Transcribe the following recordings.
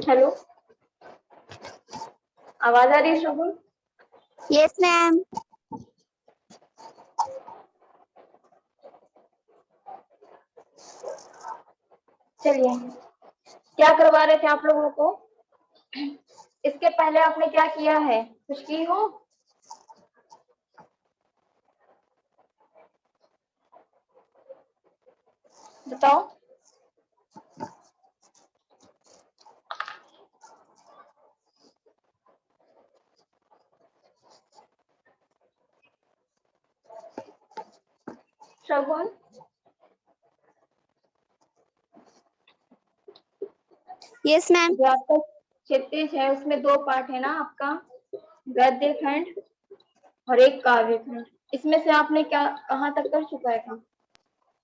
Hello, आवाज आ रही है शगुन? Yes ma'am. चलिए, क्या करवा रहे थे आप लोगों को? इसके पहले आपने क्या किया है? कुछ की हो? बताओ। शगुन, यस मैम। जो आपका क्षितिज है उसमें दो पार्ट है ना आपका, गद्य खंड और एक काव्य खंड। इसमें से आपने क्या कहाँ तक कर चुका है काम?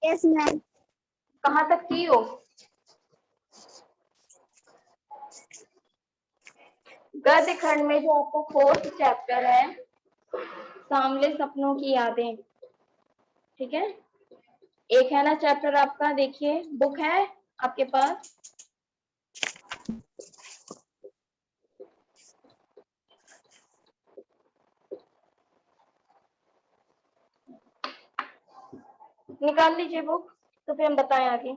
Yes ma'am. कहाँ तक की हो? गद्य खंड में जो आपका 4th चैप्टर है, सांवले सपनों की यादें, ठीक है। एक है ना चैप्टर आपका, देखिए बुक है आपके पास? निकाल लीजिए बुक, तो फिर हम बताएं आगे।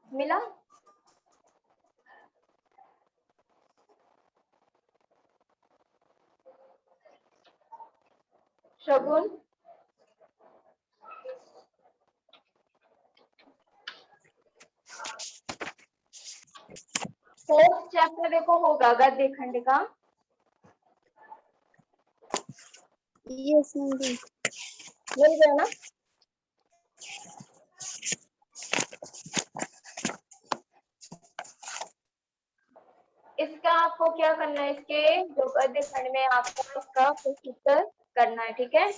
मिला? शगुन, फोर्थ चैप्टर देखो होगा गद्य खंड का। Yes ma'am. मिल गया ना? इसका आपको क्या करना है, इसके जो गद्य खंड में आपको इसका प्रश्नोत्तर करना है, ठीक है।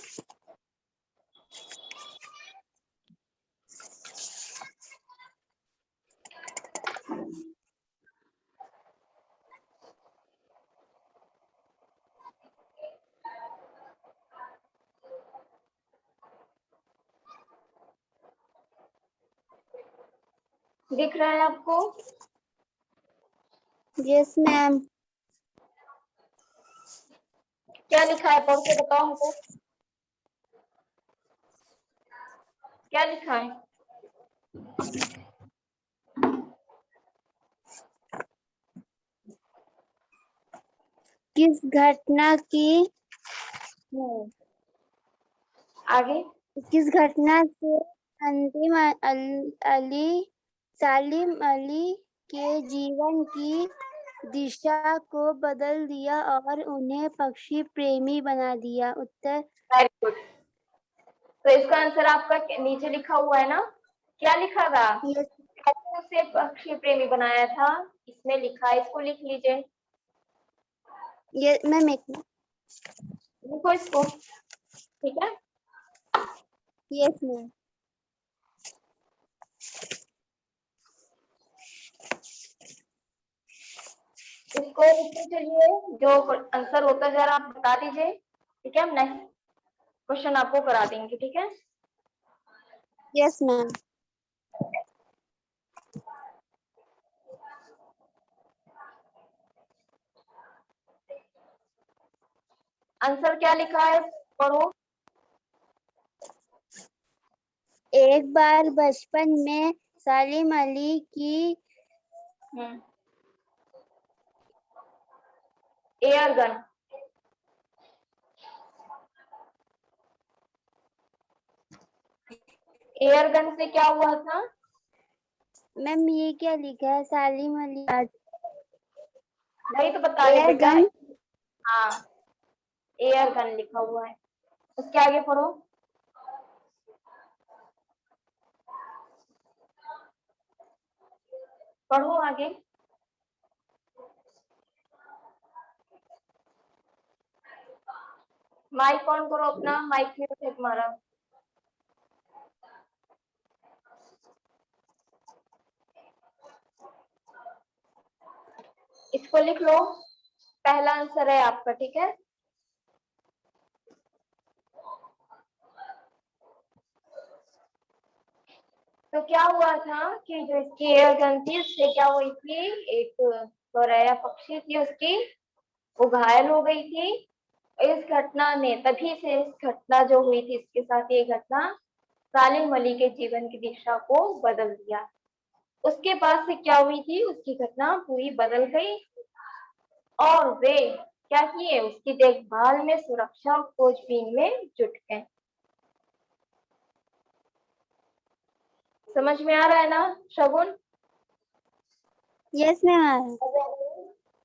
दिख रहा है आपको? Yes ma'am. क्या लिखा है, पढ़ के बताओ हमको, क्या लिखा है? किस घटना की आगे। किस घटना से अंतिम सालिम अली के जीवन की दिशा को बदल दिया और उन्हें पक्षी प्रेमी बना दिया? उत्तर। Very good. तो इसका आंसर आपका नीचे लिखा हुआ है ना, क्या लिखा था? यस। कैसे उसे पक्षी प्रेमी बनाया था, इसमें लिखा है, इसको लिख लीजिए। मैम एक। लिखो इसको, ठीक है। Yes ma'am. इसको लिखते चलिए, जो आंसर होता है जरा आप बता दीजिए, ठीक है। हम नेक्स्ट क्वेश्चन आपको करा देंगे, ठीक है। Yes ma'am. आंसर क्या लिखा है, पढ़ो। एक बार बचपन में सालिम अली की एयर गन। एयर गन से क्या हुआ था? मैम ये क्या लिखा है? सालिम अली नहीं तो बता रहे एयर बेटा। गन। हाँ, एयर गन लिखा हुआ है, उसके आगे पढ़ो। पढ़ो आगे। माइक ऑन करो अपना, माइक म्यूट है तुम्हारा। इसको लिख लो, पहला आंसर है आपका, ठीक है। तो क्या हुआ था कि जो इसकी एयर गन थी उससे क्या हुई थी, एक गौरैया पक्षी थी उसकी, वो घायल हो गई थी। इस घटना ने, तभी से इस घटना जो हुई थी इसके साथ, ये घटना सालिम अली के जीवन की दिशा को बदल दिया। उसके बाद से क्या हुई थी, उसकी घटना पूरी बदल गई और वे क्या किए, उसकी देखभाल में, सुरक्षा और खोजबीन में जुट गए। समझ में आ रहा है ना शगुन? Yes ma'am.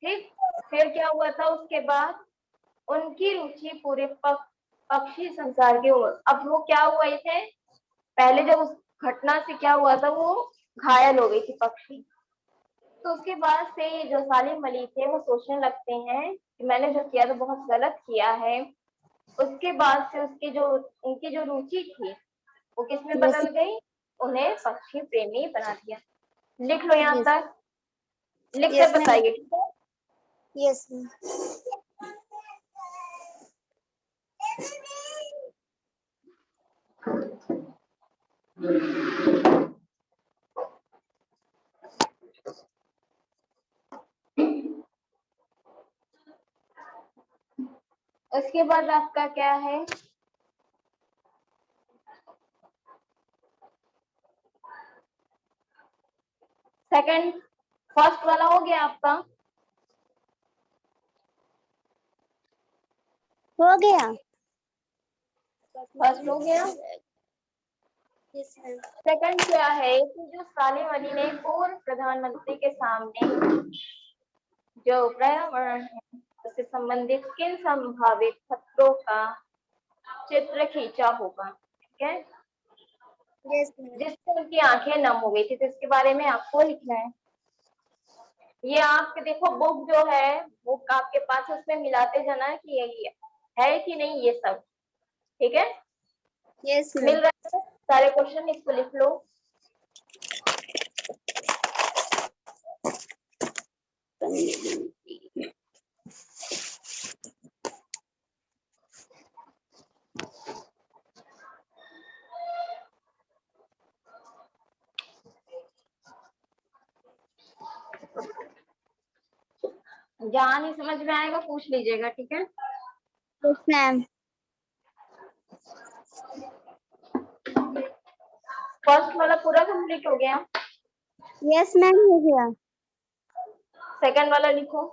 ठीक। फिर क्या हुआ था उसके बाद, उनकी रुचि पूरे पक्षी संसार के ओर। अब वो क्या हुए थे, पहले जब उस घटना से क्या हुआ था, वो घायल हो गई थी पक्षी। तो उसके बाद से ये जो सालिम अली थे वो सोचने लगते हैं कि मैंने जो किया तो बहुत गलत किया है। उसके बाद से उसकी जो, उनकी जो रुचि थी वो किसमें यस बदल गई, उन्हें पक्षी प्रेमी बना दिया। लिख लो यहाँ यस तक, लिख यस कर मैम। बताइए, ठीक है? यस। उसके बाद आपका क्या है, सेकंड, फर्स्ट वाला हो गया आपका, हो गया। फर्स्ट हो गया। Yes ma'am. सेकंड क्या है कि जो सालिम अली ने पूर्व प्रधानमंत्री के सामने जो पर्यावरण है उससे संबंधित किन संभावित खतरों का चित्र खींचा होगा, ठीक है, यस मैम। जिससे उनकी आंखें नम हो गई थी। तो इसके बारे में आपको लिखना है। ये आपके देखो बुक जो है, बुक आपके पास है, उसमें मिलाते जाना कि ये है कि नहीं ये सब, ठीक है? यस मिल मैम। रहा है सारे क्वेश्चन, इसको लिख लो। जहाँ नहीं समझ में आएगा पूछ लीजिएगा, ठीक है? Yes ma'am. फर्स्ट वाला पूरा कंप्लीट हो गया, यस मैम हो गया। सेकंड वाला लिखो।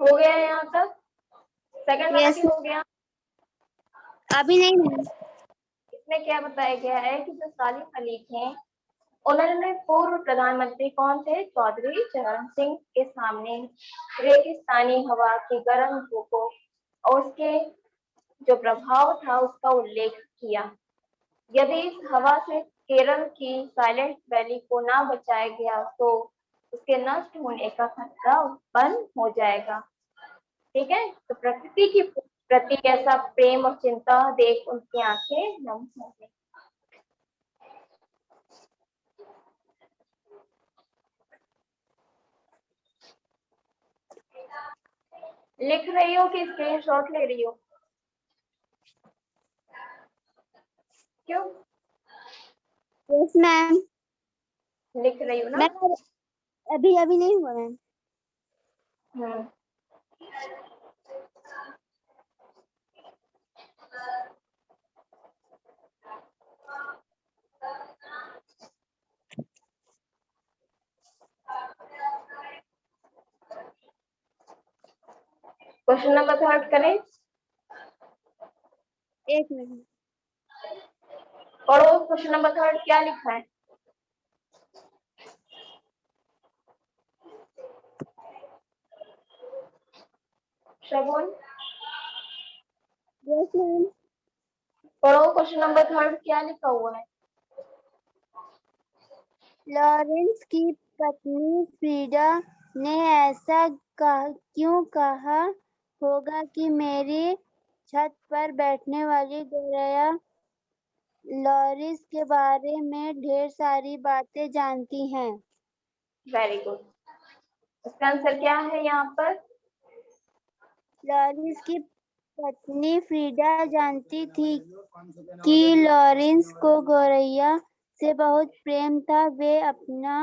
हो गया यहाँ तक? सेकंड वाला यस। भी हो गया। अभी नहीं मैम। इसमें क्या बताया गया है कि जो सालिम अली थे, उन्होंने पूर्व प्रधानमंत्री कौन थे, चौधरी चरण सिंह के सामने रेगिस्तानी हवा की गर्म धूपों और उसके जो प्रभाव था उसका उल्लेख किया। यदि इस हवा से केरल की साइलेंट वैली को ना बचाया गया तो उसके नष्ट होने का खतरा उत्पन्न हो जाएगा, ठीक है? तो प्रकृति की प्रति ऐसा प्रेम और चिंता देख उनकी आंखें नम हो गई। लिख रही हो कि स्क्रीनशॉट ले रही हो? क्यों यस मैम। लिख रही हो ना? मैम अभी अभी नहीं हुआ मैम। हम्म। क्वेश्चन नंबर थर्ड करें? एक मिनट। पढ़ो क्वेश्चन नंबर थर्ड क्या लिखा है। शगुन, यस मैम। पढ़ो क्वेश्चन नंबर 3 क्या लिखा हुआ है। लॉरेंस की पत्नी फ्रीडा ने ऐसा क्यों कहा होगा कि मेरी छत पर बैठने वाली गौरैया लॉरेंस के बारे में ढेर सारी बातें जानती हैं। Very good. इसका आंसर क्या है यहाँ पर। लॉरेंस की पत्नी फ्रीडा जानती थी कि लॉरेंस को गौरैया से बहुत प्रेम था। वे अपना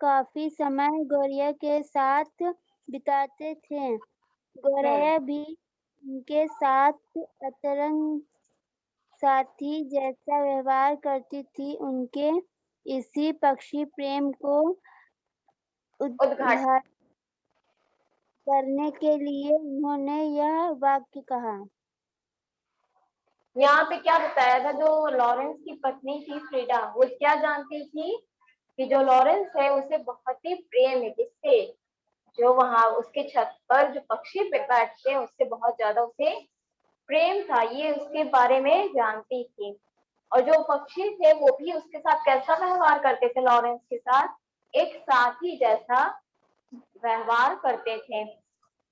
काफी समय गौरैया के साथ बिताते थे। गौरैया भी उनके साथ अंतरंग साथी जैसा व्यवहार करती थी। उनके इसी पक्षी प्रेम को उद्घाटन उद्घाटन करने के लिए उन्होंने यह वाक्य कहा। यहाँ पे क्या बताया था, जो लॉरेंस की पत्नी थी फ्रीडा, वो क्या जानती थी कि जो लॉरेंस है उसे बहुत ही प्रेम है, किससे, जो वहां उसके छत पर जो पक्षी पे बैठते हैं उससे बहुत ज्यादा उसे प्रेम था, ये उसके बारे में जानती थी। और जो पक्षी थे वो भी उसके साथ कैसा व्यवहार करते थे, लॉरेंस के साथ एक साथी जैसा व्यवहार करते थे।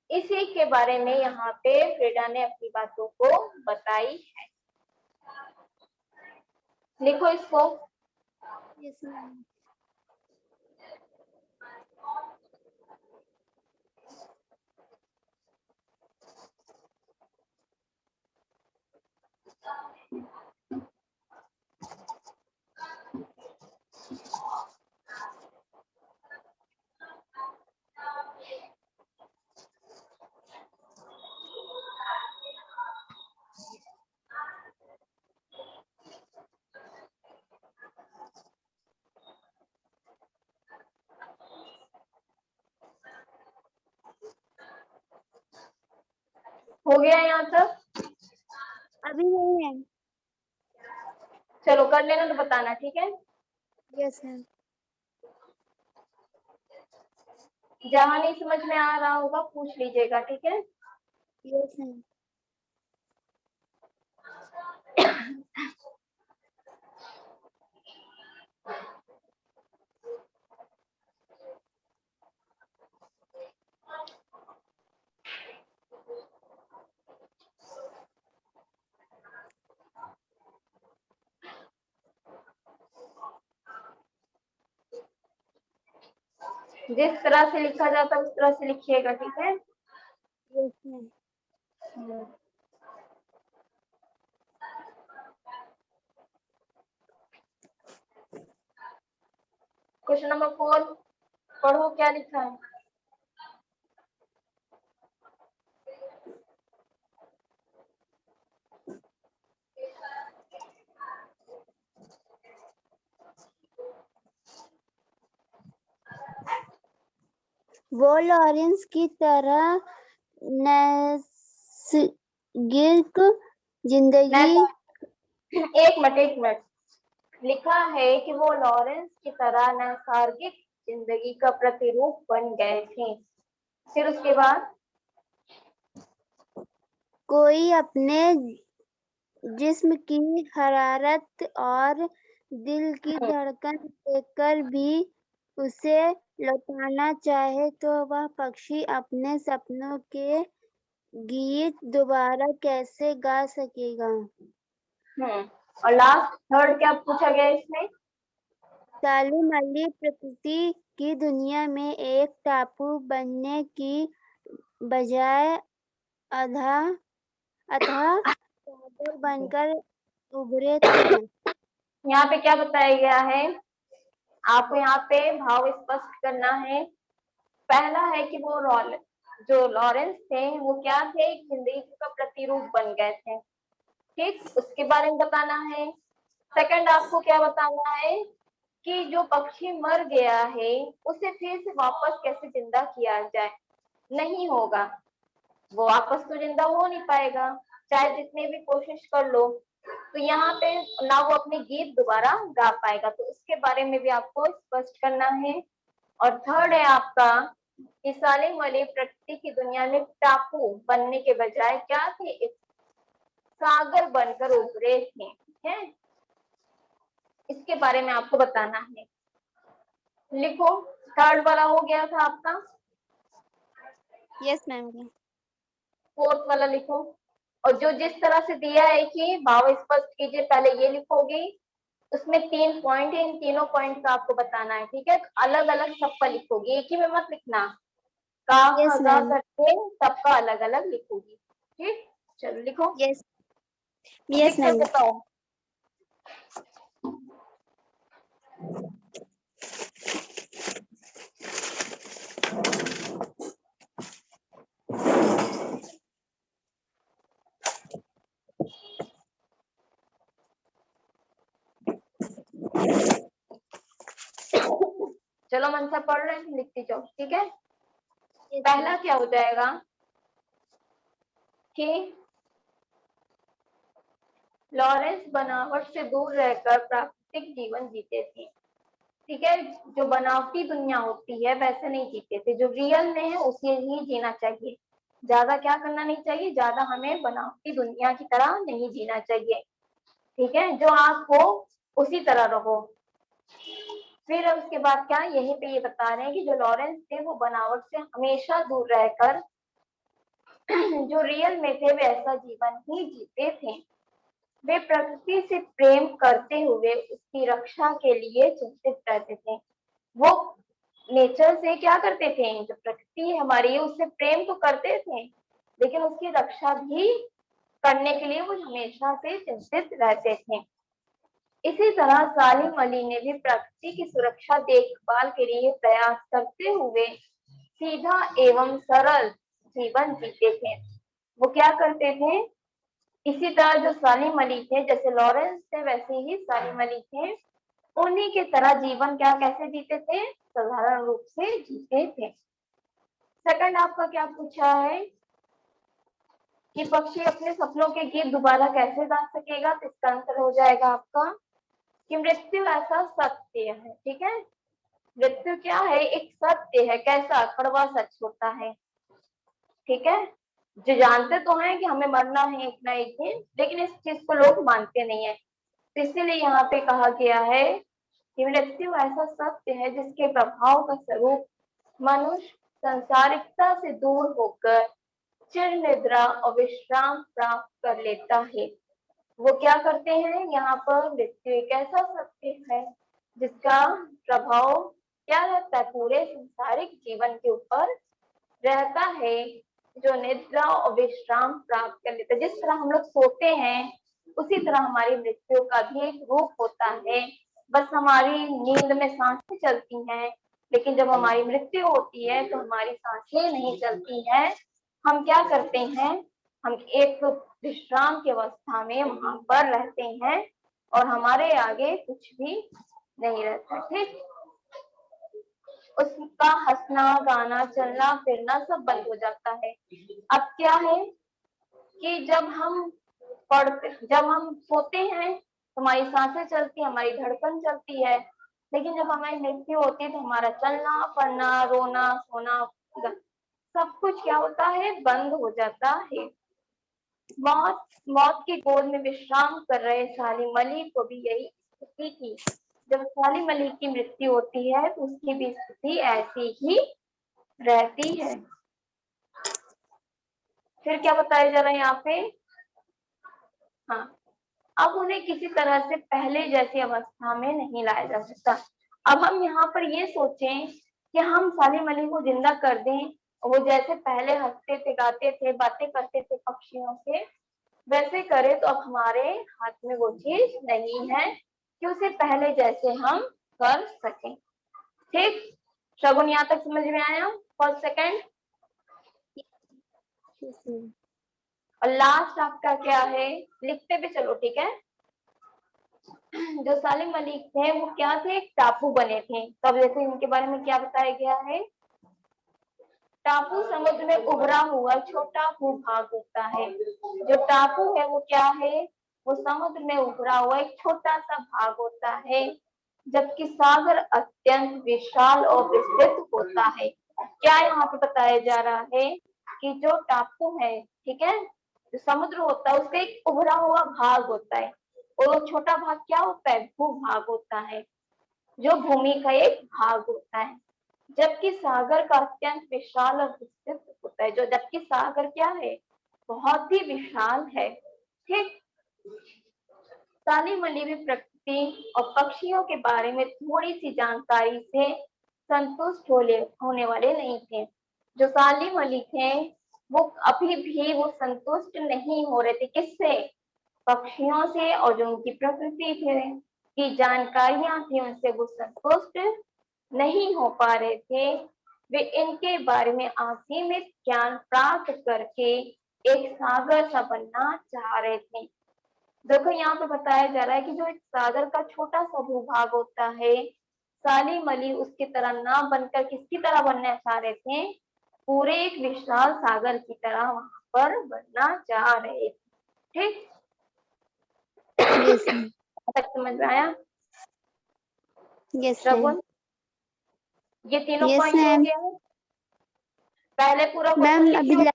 इसी के बारे में यहाँ पे फ्रीडा ने अपनी बातों को बताई है। लिखो इसको। हो गया यहाँ तक। अभी नहीं है। चलो कर लेना तो बताना, ठीक है। Yes ma'am. जहां नहीं समझ में आ रहा होगा पूछ लीजिएगा, ठीक है। Yes ma'am. जिस तरह से लिखा जाता है उस तरह से लिखिएगा, ठीक है। Yes ma'am. क्वेश्चन नंबर 4 पढ़ो क्या लिखा है। वो लॉरेंस की तरह नैसर्गिक जिंदगी एक मिनट लिखा है कि वो लॉरेंस की तरह नैसर्गिक जिंदगी का प्रतिरूप बन गए थे। फिर उसके बाद कोई अपने जिस्म की हरारत और दिल की धड़कन देखकर भी उसे लौटाना चाहे तो वह पक्षी अपने सपनों के गीत दोबारा कैसे गा सकेगा। और लास्ट थर्ड क्या पूछा गया इसमें। सालूमली प्रकृति की दुनिया में एक टापू बनने की बजाय अथाह सागर बनकर उभरे थे। यहाँ पे क्या बताया गया है, आपको यहाँ पे भाव स्पष्ट करना है। पहला है कि वो जो लॉरेंस थे वो क्या थे, जिंदगी का प्रतिरूप बन गए थे, ठीक, उसके बारे में बताना है। सेकंड आपको क्या बताना है कि जो पक्षी मर गया है उसे फिर से वापस कैसे जिंदा किया जाए, नहीं होगा, वो वापस तो जिंदा हो नहीं पाएगा चाहे जितनी भी कोशिश कर लो। तो यहाँ पे ना वो अपने गीत दोबारा गा पाएगा, तो उसके बारे में भी आपको स्पष्ट करना है। और थर्ड है आपका कि सालिम अली प्रकृति की दुनिया में टापू बनने के बजाय क्या थे, एक सागर बनकर उभरे थे। ठीक है, इसके बारे में आपको बताना है। लिखो, थर्ड वाला हो गया था आपका। Yes ma'am. फोर्थ वाला लिखो, और जो जिस तरह से दिया है कि भाव स्पष्ट कीजिए, पहले ये लिखोगे। उसमें 3 पॉइंट है, इन तीनों पॉइंट का आपको बताना है। ठीक है, अलग अलग सबका लिखोगे, एक ही में मत लिखना। का यस खगा मैम। करके सबका अलग अलग लिखोगी। ठीक, चलो लिखो। यस लिख यस कर मैम। बताओ। चलो मन से पढ़ रहे हैं, लिखती जाओ। ठीक है, पहला क्या हो जाएगा कि लॉरेंस बनावट से दूर रहकर प्राकृतिक जीवन जीते थे। ठीक है, जो बनावटी दुनिया होती है वैसे नहीं जीते थे, जो रियल में है उसे ही जीना चाहिए। ज्यादा क्या करना नहीं चाहिए, ज्यादा हमें बनावटी दुनिया की तरह नहीं जीना चाहिए। ठीक है, जो आप हो उसी तरह रहो। फिर उसके बाद क्या, यहीं पे ये बता रहे हैं कि जो लॉरेंस थे वो बनावट से हमेशा दूर रहकर जो रियल में थे वे ऐसा जीवन ही जीते थे। वे प्रकृति से प्रेम करते हुए उसकी रक्षा के लिए चिंतित रहते थे। वो नेचर से क्या करते थे, जो प्रकृति हमारी उससे प्रेम तो करते थे, लेकिन उसकी रक्षा भी करने के लिए वो हमेशा से चिंतित रहते थे। इसी तरह सालिम अली ने भी प्रकृति की सुरक्षा देखभाल के लिए प्रयास करते हुए सीधा एवं सरल जीवन जीते थे। वो क्या करते थे, इसी तरह जो सालिम अली थे, जैसे लॉरेंस थे वैसे ही सालिम अली थे, उन्हीं के तरह जीवन क्या कैसे जीते थे, साधारण रूप से जीते थे। सेकंड आपका क्या पूछा है कि पक्षी अपने सपनों के गीत दोबारा कैसे गा सकेगा, तो इसका आंसर हो जाएगा आपका कि मृत्यु ऐसा सत्य है। ठीक है, मृत्यु क्या है, एक सत्य है। कैसा, कड़वा सच होता है। ठीक है, जो जानते तो हैं कि हमें मरना है एक ना एक दिन, लेकिन इस चीज को लोग मानते नहीं है। तो इसीलिए यहाँ पे कहा गया है कि मृत्यु ऐसा सत्य है जिसके प्रभाव का स्वरूप मनुष्य संसारिकता से दूर होकर चिर निद्रा और विश्राम प्राप्त कर लेता है। वो क्या करते हैं, यहाँ पर मृत्यु एक ऐसा सत्य है जिसका प्रभाव क्या रहता है, पूरे संसारिक जीवन के ऊपर रहता है, जो निद्रा और विश्राम प्राप्त कर लेता है। जिस तरह हम लोग सोते हैं उसी तरह हमारी मृत्यु का भी एक रूप होता है। बस हमारी नींद में सांसें चलती हैं, लेकिन जब हमारी मृत्यु होती है तो हमारी सांसें नहीं चलती हैं। हम क्या करते हैं, हम एक विश्राम की अवस्था में वहां पर रहते हैं और हमारे आगे कुछ भी नहीं रहता। ठीक, उसका हंसना गाना चलना फिरना सब बंद हो जाता है। अब क्या है कि जब हम सोते हैं तो हमारी सांसें चलती है, हमारी धड़कन चलती है, लेकिन जब हमारी मृत्यु होती है तो हमारा चलना फिरना रोना सोना सब कुछ क्या होता है, बंद हो जाता है। मौत मौत की गोद में विश्राम कर रहे सालिम अली को भी यही स्थिति थी। जब सालिम अली की मृत्यु होती है तो उसकी भी स्थिति ऐसी ही रहती है। फिर क्या बताया जा रहा है यहाँ पे, हाँ, अब उन्हें किसी तरह से पहले जैसी अवस्था में नहीं लाया जा सकता। अब हम यहाँ पर ये सोचें कि हम सालिम अली को जिंदा कर दें, वो जैसे पहले हंसते थे गाते थे बातें करते थे पक्षियों से, वैसे करे तो अब हमारे हाथ में वो चीज नहीं है कि उसे पहले जैसे हम कर सकें। ठीक, शगुन यहाँ तक समझ में आया, फर्स्ट सेकंड। और लास्ट आपका क्या है, लिखते भी चलो। ठीक है, जो सालिम अली थे वो क्या थे, एक टापू बने थे। तब जैसे इनके बारे में क्या बताया गया है, टापू समुद्र में उभरा हुआ छोटा भूभाग होता है। जो टापू है वो क्या है, वो समुद्र में उभरा हुआ एक छोटा सा भाग होता है, जबकि सागर अत्यंत विशाल और विस्तृत होता है। क्या यहाँ पे बताया जा रहा है कि जो टापू है, ठीक है, जो समुद्र होता है उसका एक उभरा हुआ भाग होता है, और वो छोटा भाग क्या होता है, भूभाग होता है, जो भूमि का एक भाग होता है। जबकि सागर का अत्यंत विशाल और विस्तृत होता है, जो जबकि सागर क्या है, बहुत ही विशाल है। ठीक। सालीमली भी प्रकृति और पक्षियों के बारे में थोड़ी सी जानकारी से संतुष्ट होने वाले नहीं थे। जो सालिम अली थे वो अभी भी वो संतुष्ट नहीं हो रहे थे, किससे, पक्षियों से, और जो उनकी प्रकृति थे की जानकारियां थी उनसे वो संतुष्ट नहीं हो पा रहे थे। वे इनके बारे में असीमित ज्ञान प्राप्त करके एक सागर सा बनना चाह रहे थे। देखो यहाँ पे बताया जा रहा है कि जो एक सागर का छोटा सा भूभाग होता है, सालिम अली उसकी तरह ना बनकर किसकी तरह बनना चाह रहे थे, पूरे एक विशाल सागर की तरह वहां पर बनना चाह रहे थे। ठीक। Yes ma'am. तक समझ में आया यस मैम। श्रवण? ये तीनों यस पॉइंट हो मैम। गया है। पहले पूरा क्वेश्चन मैम लिखी अभी हो।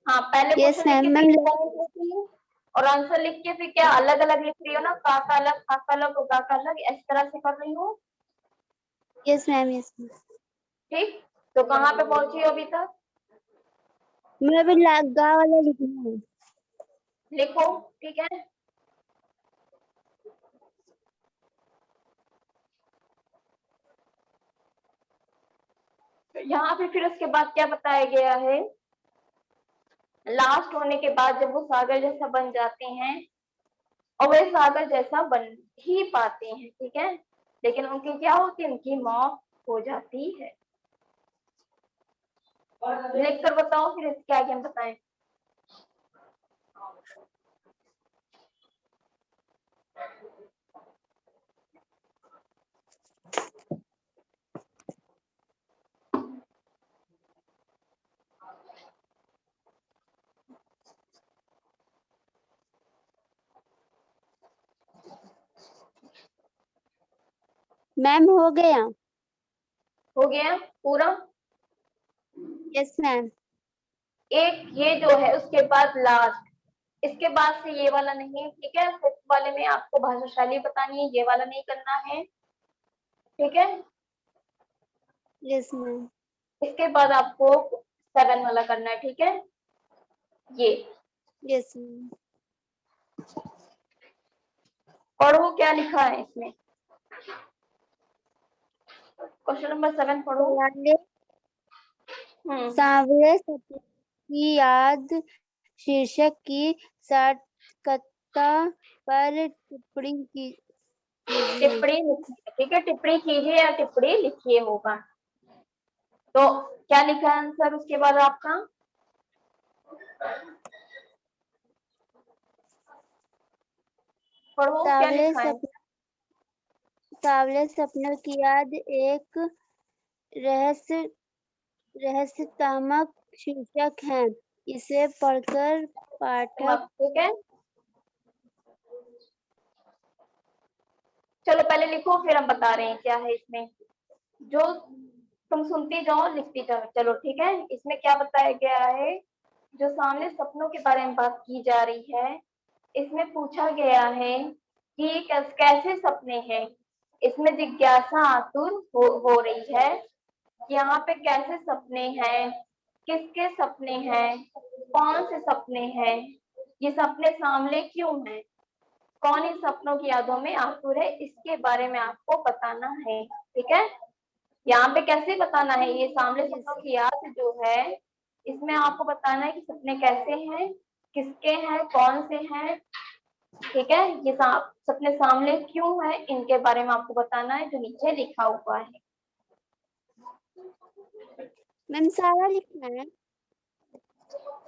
हाँ, पहले यस क्वेश्चन लिख मैम। के मैम फिर पॉइंट लिखी हो, और आंसर लिख के फिर क्या अलग अलग लिख रही हो ना, का अलग, खा का अलग, गा का अलग, इस तरह से कर रही हो। Yes ma'am. Yes ma'am. ठीक। तो कहाँ पे पहुंची हो अभी तक? मैं अभी गा वाला लिखना है। लिखो। ठीक है। यहाँ पे फिर उसके बाद क्या बताया गया है, लास्ट होने के बाद जब वो सागर जैसा बन जाते हैं, और वे सागर जैसा बन ही पाते हैं, ठीक है, लेकिन उनकी क्या होती है, उनकी मौत हो जाती है। लिख कर बताओ फिर इसके आगे हम बताएं। मैम हो गया। हो गया पूरा? Yes ma'am. एक ये जो है उसके बाद लास्ट, इसके बाद से ये वाला नहीं, ठीक है, फिफ्थ वाले में आपको भाषाशैली बतानी है, ये वाला नहीं करना है। ठीक है। Yes ma'am. इसके बाद आपको 7 वाला करना है, ठीक है। ये यस मैम। पढ़ो क्या लिखा है इसमें, क्वेश्चन नंबर 7 पढ़ो। सांवरे सपने की याद शीर्षक की सार्थकता पर टिप्पणी कीजिए। टिप्पणी लिखिए, ठीक है, टिप्पणी कीजिए या टिप्पणी लिखिए होगा। तो क्या लिखा है आंसर उसके बाद आपका, पढ़ो क्या लिखा है। सांवले सपनों की याद एक रहस्यात्मक शीर्षक है। इसे पढ़कर पाठक ठीक है, चलो पहले लिखो फिर हम बता रहे हैं क्या है इसमें, जो तुम सुनती जाओ लिखती जाओ। चलो ठीक है, इसमें क्या बताया गया है, जो सामने सपनों के बारे में बात की जा रही है, इसमें पूछा गया है कि कैसे सपने हैं। इसमें जिज्ञासा आतुर हो रही है, यहाँ पे कैसे सपने हैं, किसके सपने हैं, कौन से सपने हैं, ये सपने सामने क्यों हैं, कौन इन सपनों की यादों में आतुर है, इसके बारे में आपको बताना है। ठीक है, यहाँ पे कैसे बताना है, ये सामने सपनों की याद जो है इसमें आपको बताना है कि सपने कैसे हैं, किसके हैं, कौन से हैं। ठीक है, ये सपने सामने क्यों है, इनके बारे में आपको बताना है, जो नीचे लिखा हुआ है। मैम सारा लिखना है।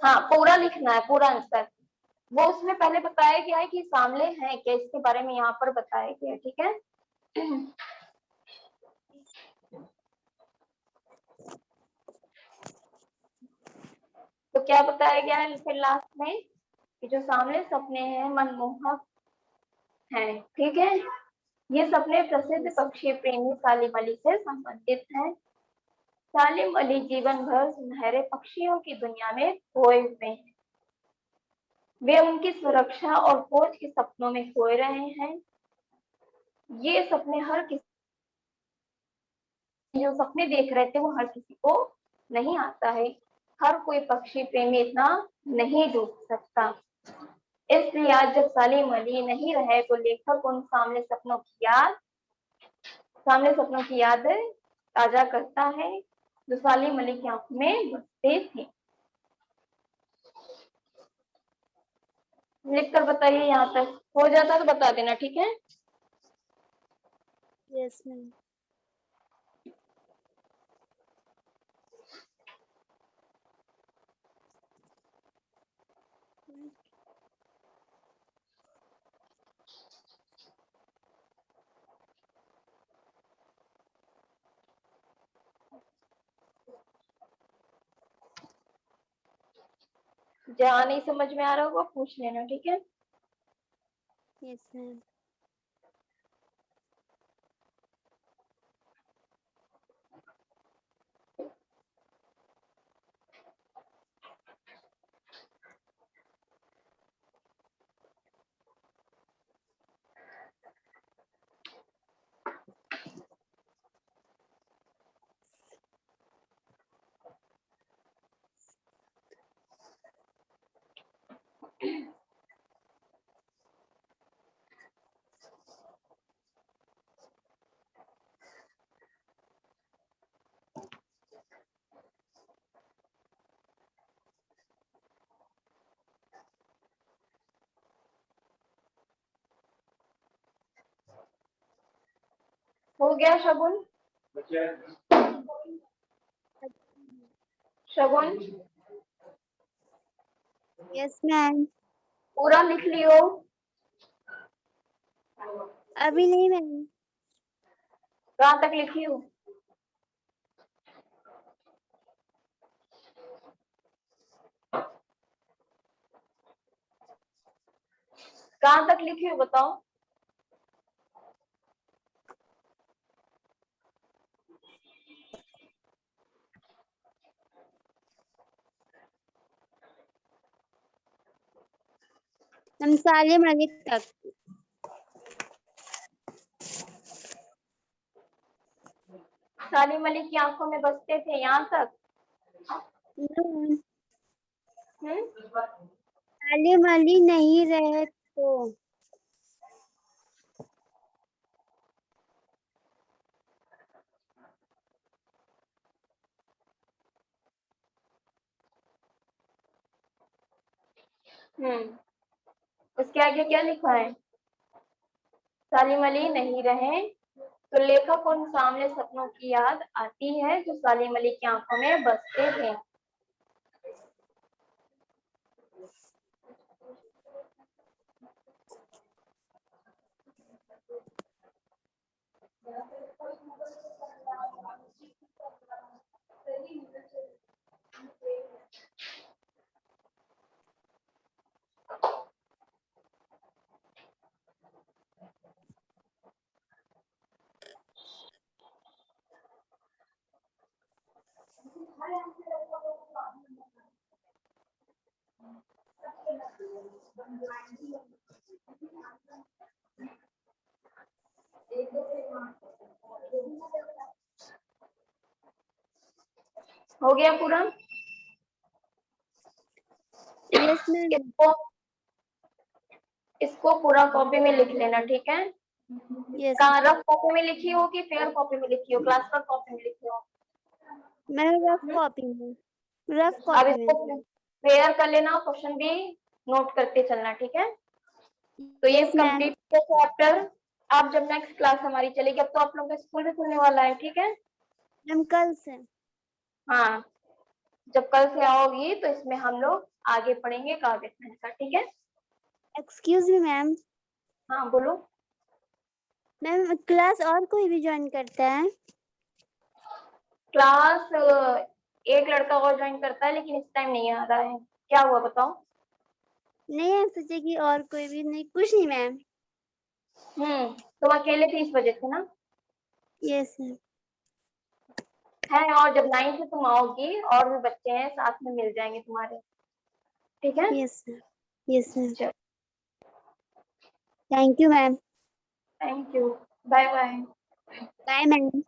हाँ पूरा लिखना है, पूरा आंसर। वो उसमें पहले बताया गया है कि सामने है क्या, इसके बारे में यहाँ पर बताया गया है। ठीक है, तो क्या बताया गया है फिर लास्ट में, कि जो सामने सपने हैं मनमोहक हैं। ठीक है, ये सपने प्रसिद्ध पक्षी प्रेमी सालिम अली से संबंधित हैं। सालिम अली जीवन भर सुनहरे पक्षियों की दुनिया में खोए हुए हैं। वे उनकी सुरक्षा और खोज के सपनों में खोए रहे हैं। ये सपने हर किसी, जो सपने देख रहे थे वो हर किसी को नहीं आता है। हर कोई पक्षी प्रेमी इतना नहीं डूब सकता। इसलिए आज जब सालिम अली नहीं रहे तो लेखक उन सामने सपनों की याद ताजा करता है जो सालिम अली की आंखों में बसते थे। लिखकर बताइए, यहाँ तक हो जाता तो बता देना, ठीक है। Yes ma'am. जहाँ नहीं समझ में आ रहा होगा पूछ लेना, ठीक है। Yes ma'am. हो गया शगुन? शगुन यस मैम। पूरा लिख लियो। अभी नहीं मैम। कहाँ तक लिखी हो? कहाँ तक लिखी हो बताओ। हम सालिम अली तक। सालिम अली की आंखों में बसते थे, यहाँ तक। सालिम अली नहीं रहे तो। उसके आगे क्या लिखा है? सालिम अली नहीं रहे तो लेखक उन सामने सपनों की याद आती है जो सालिम अली की आंखों में बसते थे। हो गया पूरा? Yes ma'am. इसको पूरा कॉपी में लिख लेना, ठीक है। यस कहाँ, रफ कॉपी में लिखी हो कि फेयर कॉपी में लिखी हो, क्लास पर कॉपी में लिखी हो? मैं रफ कॉपी में। रफ अब कॉपी इसको में। फेयर कर लेना, क्वेश्चन भी नोट करते चलना, ठीक है। तो ये यस मैम। Complete chapter. अब जब नेक्स्ट क्लास हमारी चलेगी, अब तो आप लोगों का स्कूल भी खुलने वाला है, ठीक है। मैम कल से। हाँ, जब कल से आओगी तो इसमें हम लोग आगे पढ़ेंगे काव्य खंड का, ठीक है। Excuse me ma'am. हाँ बोलो। मैम क्लास और कोई भी ज्वाइन करता है? क्लास एक लड़का और ज्वाइन करता है लेकिन इस टाइम नहीं आ रहा है। क्या हुआ बताओ? नहीं मैम, सोचे कि और कोई भी। नहीं, कुछ नहीं मैम। तुम अकेले थे इस वजह से ना। Yes ma'am. है, और जब 9 से तुम आओगी और भी बच्चे हैं साथ में मिल जाएंगे तुम्हारे, ठीक है। Yes ma'am. Yes ma'am. चलो, thank you ma'am. Thank you, bye bye. Bye ma'am.